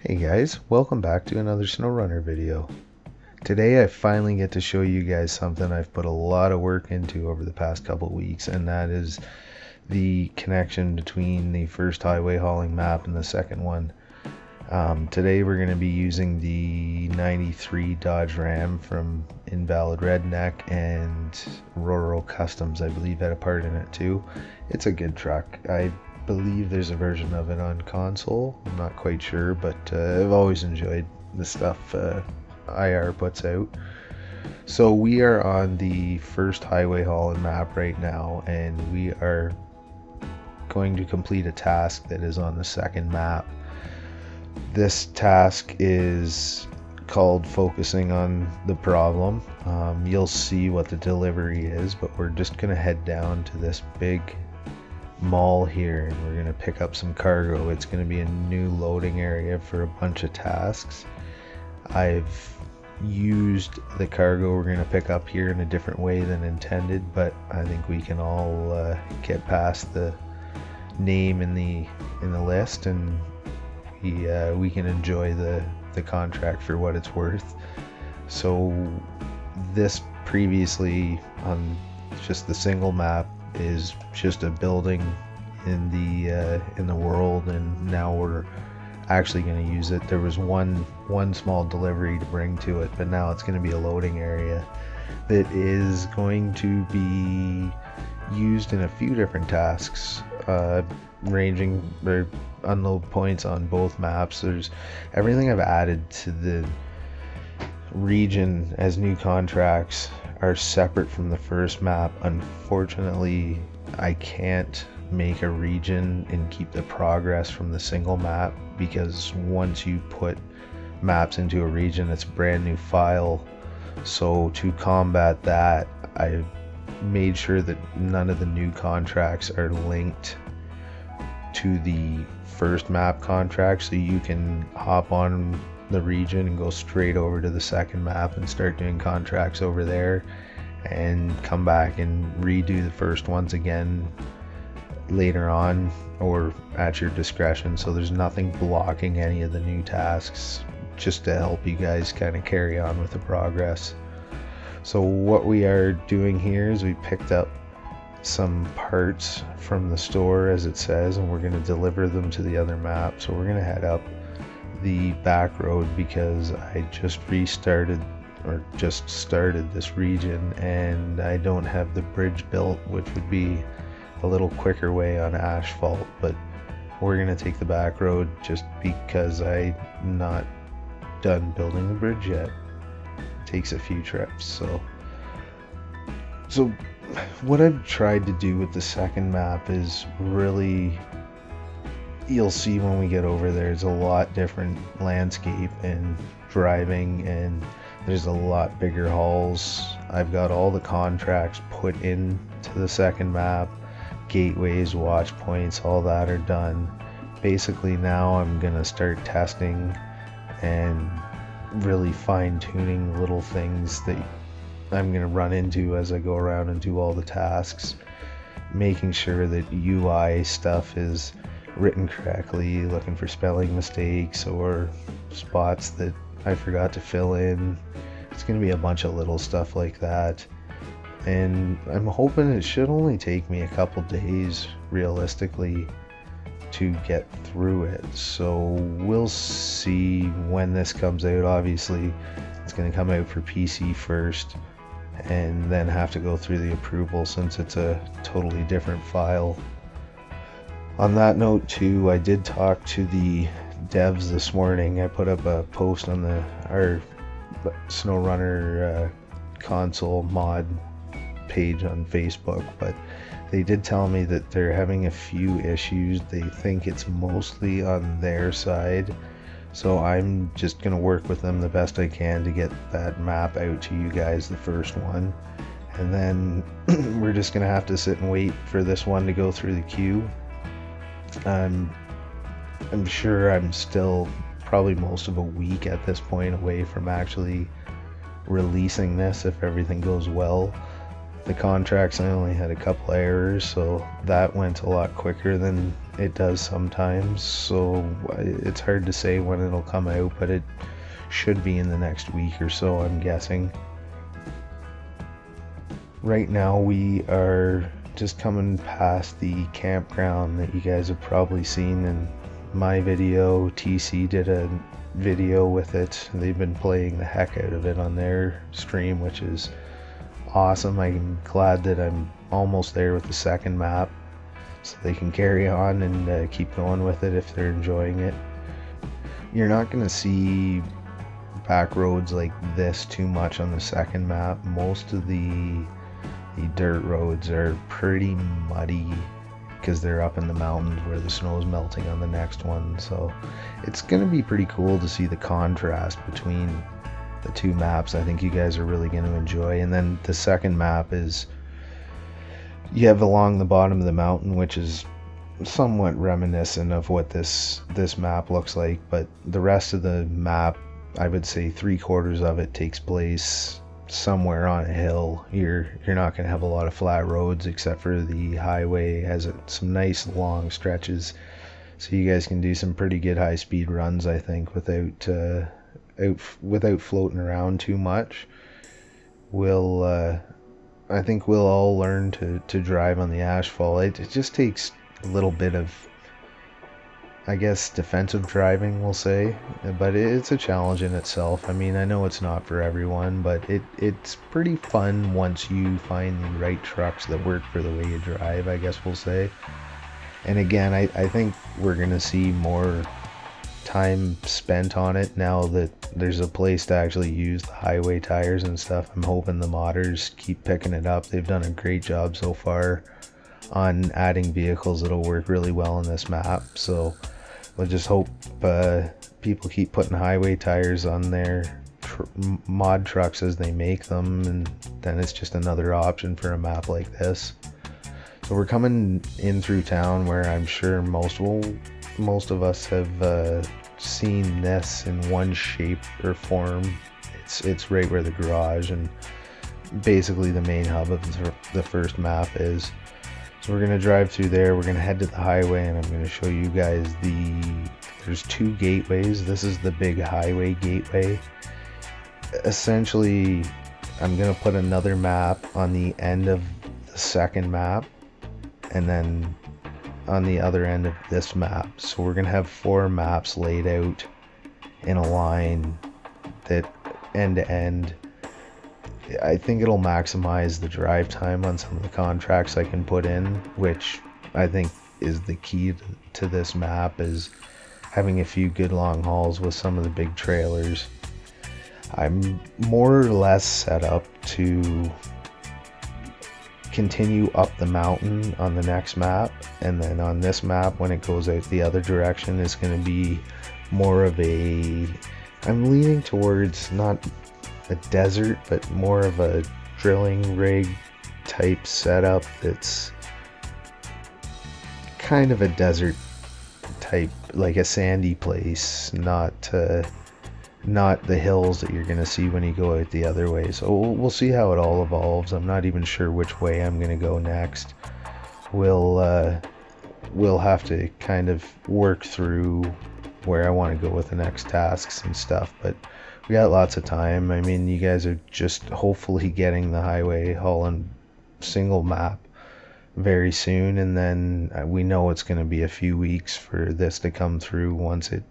Hey guys, welcome back to another Snowrunner video. Today I finally get to show you guys something I've put a lot of work into over the past couple weeks, and that is the connection between the first highway hauling map and the second one. Today we're going to be using the 93 Dodge Ram from Invalid Redneck, and Rural Customs I believe had a part in it too. It's a good truck. I believe there's a version of it on console. I'm not quite sure, but I've always enjoyed the stuff IR puts out. So we are on the first highway hauling map right now, and we are going to complete a task that is on the second map. This task is called focusing on the problem. You'll see what the delivery is, but we're just going to head down to this big mall here and we're going to pick up some cargo. It's going to be a new loading area for a bunch of tasks. I've used the cargo we're going to pick up here in a different way than intended, but I think we can all get past the name in the list, and we can enjoy the contract for what it's worth. So this previously on just the single map is just a building in the world, and now we're actually going to use it. There was one small delivery to bring to it, but now it's going to be a loading area that is going to be used in a few different tasks, ranging or unload points on both maps. There's everything I've added to the region as new contracts are separate from the first map. Unfortunately, I can't make a region and keep the progress from the single map, because once you put maps into a region, it's a brand new file. So to combat that, I've made sure that none of the new contracts are linked to the first map contract, so you can hop on the region and go straight over to the second map and start doing contracts over there, and come back and redo the first ones again later on or at your discretion. So there's nothing blocking any of the new tasks, just to help you guys kind of carry on with the progress. So what we are doing here is we picked up some parts from the store, as it says, and we're going to deliver them to the other map. So we're going to head up the back road because I just started this region and I don't have the bridge built, which would be a little quicker way on asphalt, but we're going to take the back road just because I'm not done building the bridge yet. It takes a few trips. So what I've tried to do with the second map is really, you'll see when we get over there, it's a lot different landscape and driving, and there's a lot bigger hauls. I've got all the contracts put into the second map, gateways, watch points, all that are done. Basically now I'm gonna start testing and really fine-tuning little things that I'm gonna run into as I go around and do all the tasks, making sure that UI stuff is written correctly, looking for spelling mistakes or spots that I forgot to fill in. It's going to be a bunch of little stuff like that, and I'm hoping it should only take me a couple days realistically to get through it. So we'll see when this comes out. Obviously it's going to come out for PC first and then have to go through the approval since it's a totally different file. On that note too, I did talk to the devs this morning. I put up a post on our Snowrunner console mod page on Facebook, but they did tell me that they're having a few issues. They think it's mostly on their side, so I'm just gonna work with them the best I can to get that map out to you guys, the first one, and then we're just gonna have to sit and wait for this one to go through the queue. I'm sure I'm still probably most of a week at this point away from actually releasing this if everything goes well. The contracts, I only had a couple errors, so that went a lot quicker than it does sometimes. So it's hard to say when it'll come out, but it should be in the next week or so, I'm guessing. Right now we are just coming past the campground that you guys have probably seen in my video. TC did a video with it. They've been playing the heck out of it on their stream, which is awesome. I'm glad that I'm almost there with the second map, so they can carry on and keep going with it if they're enjoying it. You're not going to see back roads like this too much on the second map. Most of the dirt roads are pretty muddy because they're up in the mountains where the snow is melting on the next one. So it's going to be pretty cool to see the contrast between the two maps. I think you guys are really going to enjoy. And then the second map is, you have along the bottom of the mountain, which is somewhat reminiscent of what this map looks like, but the rest of the map, I would say 3/4 of it takes place somewhere on a hill. You're not going to have a lot of flat roads, except for the highway has some nice long stretches, so you guys can do some pretty good high speed runs, I think, without floating around too much. I think we'll all learn to drive on the asphalt. It just takes a little bit of, I guess, defensive driving, we'll say, but it's a challenge in itself. I mean, I know it's not for everyone, but it's pretty fun once you find the right trucks that work for the way you drive, I guess we'll say. And again, I think we're gonna see more time spent on it now that there's a place to actually use the highway tires and stuff. I'm hoping the modders keep picking it up. They've done a great job so far on adding vehicles that'll work really well in this map, so we'll just hope people keep putting highway tires on their mod trucks as they make them, and then it's just another option for a map like this. So we're coming in through town, where I'm sure most of us have seen this in one shape or form. It's right where the garage and basically the main hub of the first map is. So we're going to drive through there, we're going to head to the highway, and I'm going to show you guys there's two gateways. This is the big highway gateway. Essentially, I'm going to put another map on the end of the second map, and then on the other end of this map. So we're going to have 4 maps laid out in a line that end to end. I think it'll maximize the drive time on some of the contracts I can put in, which I think is the key to this map, is having a few good long hauls with some of the big trailers. I'm more or less set up to continue up the mountain on the next map, and then on this map, when it goes out the other direction, it's going to be more of I'm leaning towards not a desert, but more of a drilling rig type setup that's kind of a desert type, like a sandy place, not the hills that you're gonna see when you go out the other way. So we'll see how it all evolves. I'm not even sure which way I'm gonna go next. We'll have to kind of work through where I want to go with the next tasks and stuff, but we got lots of time. I mean, you guys are just hopefully getting the Highway Haulin single map very soon, and then we know it's going to be a few weeks for this to come through once it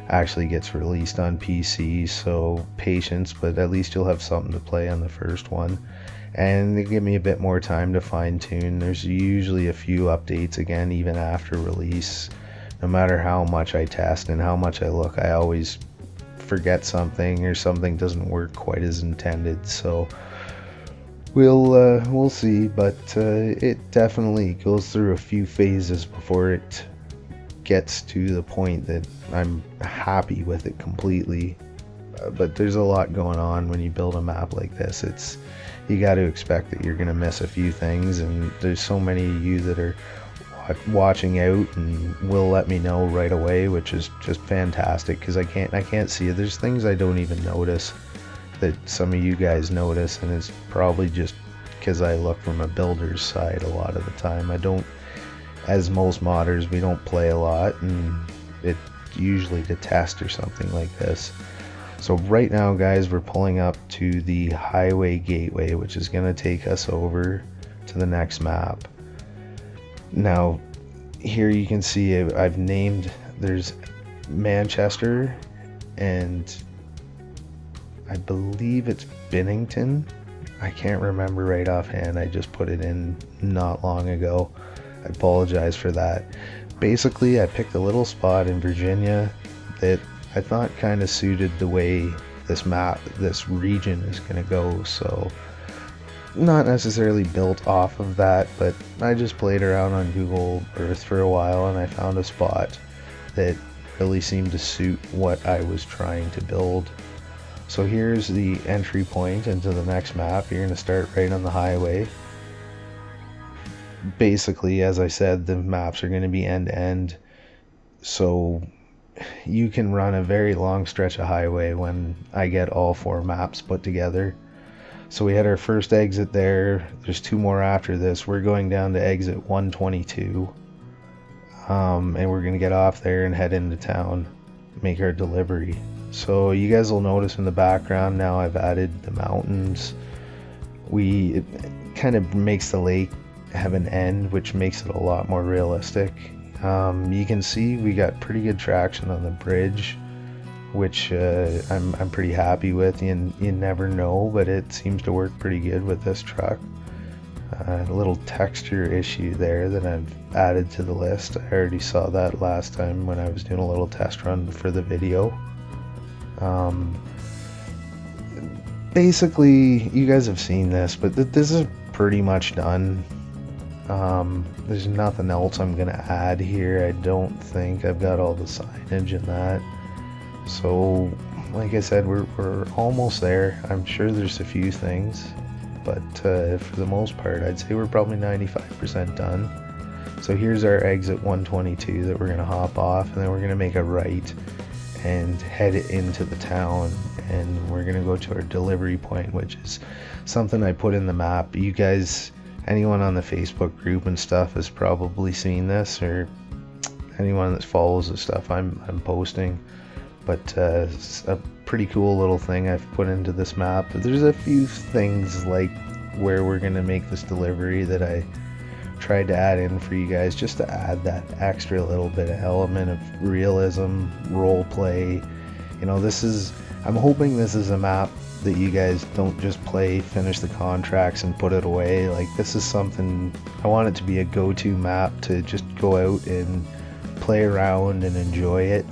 actually gets released on PC, so patience, but at least you'll have something to play on the first one. And they give me a bit more time to fine tune. There's usually a few updates again even after release. No matter how much I test and how much I look, I always forget something, or something doesn't work quite as intended. So we'll see, but it definitely goes through a few phases before it gets to the point that I'm happy with it completely. But there's a lot going on when you build a map like this. You got to expect that you're gonna miss a few things, and there's so many of you that are watching out and will let me know right away, which is just fantastic, because I can't see it. There's things I don't even notice that some of you guys notice, and it's probably just because I look from a builder's side a lot of the time. I don't, as most modders, we don't play a lot, and it usually to test or something like this. So right now, guys, we're pulling up to the Highway Gateway, which is going to take us over to the next map. Now, here you can see I've named, there's Manchester, and I believe it's Bennington. I can't remember right offhand. I just put it in not long ago. I apologize for that. Basically, I picked a little spot in Virginia that I thought kind of suited the way this map, this region is going to go. So not necessarily built off of that, but I just played around on Google Earth for a while, and I found a spot that really seemed to suit what I was trying to build. So here's the entry point into the next map. You're going to start right on the highway. Basically, as I said, the maps are going to be end to end, so you can run a very long stretch of highway when I get all 4 maps put together. So we had our first exit there. There's 2 more after this. We're going down to exit 122, and we're going to get off there and head into town, make our delivery. So you guys will notice in the background now I've added the mountains. It kind of makes the lake have an end, which makes it a lot more realistic. You can see we got pretty good traction on the bridge, which I'm pretty happy with. You never know, but it seems to work pretty good with this truck. A little texture issue there that I've added to the list. I already saw that last time when I was doing a little test run for the video. Basically, you guys have seen this, but this is pretty much done. There's nothing else I'm gonna add here. I don't think I've got all the signage and that. So, like I said, we're almost there. I'm sure there's a few things, but for the most part, I'd say we're probably 95% done. So here's our exit 122 that we're gonna hop off, and then we're gonna make a right and head into the town, and we're gonna go to our delivery point, which is something I put in the map. You guys, anyone on the Facebook group and stuff has probably seen this, or anyone that follows the stuff I'm posting. But it's a pretty cool little thing I've put into this map. There's a few things like where we're gonna make this delivery that I tried to add in for you guys, just to add that extra little bit of element of realism, role play. You know, I'm hoping this is a map that you guys don't just play, finish the contracts and put it away. Like, this is something, I want it to be a go-to map to just go out and play around and enjoy it.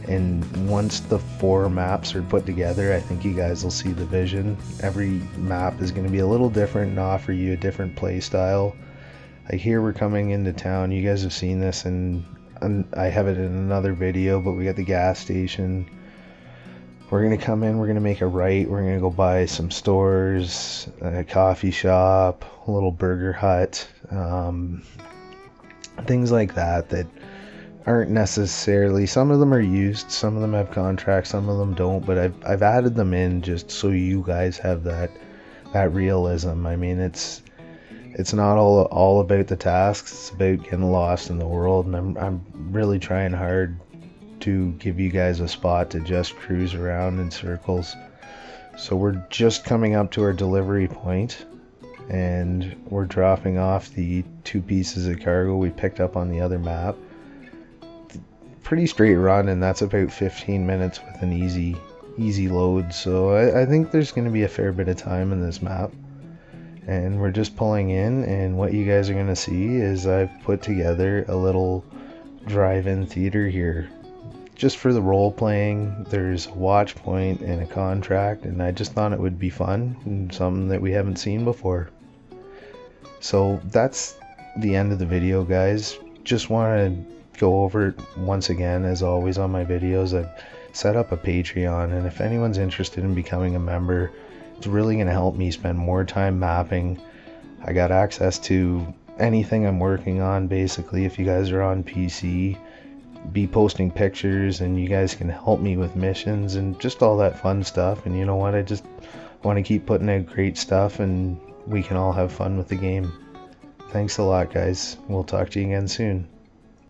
And once the 4 maps are put together, I think you guys will see the vision. Every map is going to be a little different and offer you a different play style. Like, here we're coming into town. You guys have seen this, and I have it in another video, but we got the gas station. We're going to come in, we're going to make a right, we're going to go buy some stores, a coffee shop, a little burger hut, things like that aren't necessarily, some of them are used, some of them have contracts, some of them don't, but I've added them in just so you guys have that realism. I mean, it's not all about the tasks, it's about getting lost in the world, and I'm really trying hard to give you guys a spot to just cruise around in circles. So we're just coming up to our delivery point, and we're dropping off the 2 pieces of cargo we picked up on the other map. Pretty straight run, and that's about 15 minutes with an easy load. So I think there's going to be a fair bit of time in this map. And we're just pulling in, and what you guys are going to see is I've put together a little drive-in theater here just for the role playing. There's a watch point and a contract, and I just thought it would be fun and something that we haven't seen before. So that's the end of the video, guys. Just want to go over it once again. As always on my videos, I've set up a Patreon, and if anyone's interested in becoming a member, it's really going to help me spend more time mapping. I got access to anything I'm working on, basically. If you guys are on PC, be posting pictures, and you guys can help me with missions and just all that fun stuff. And you know what, I just want to keep putting out great stuff and we can all have fun with the game. Thanks a lot, guys. We'll talk to you again soon.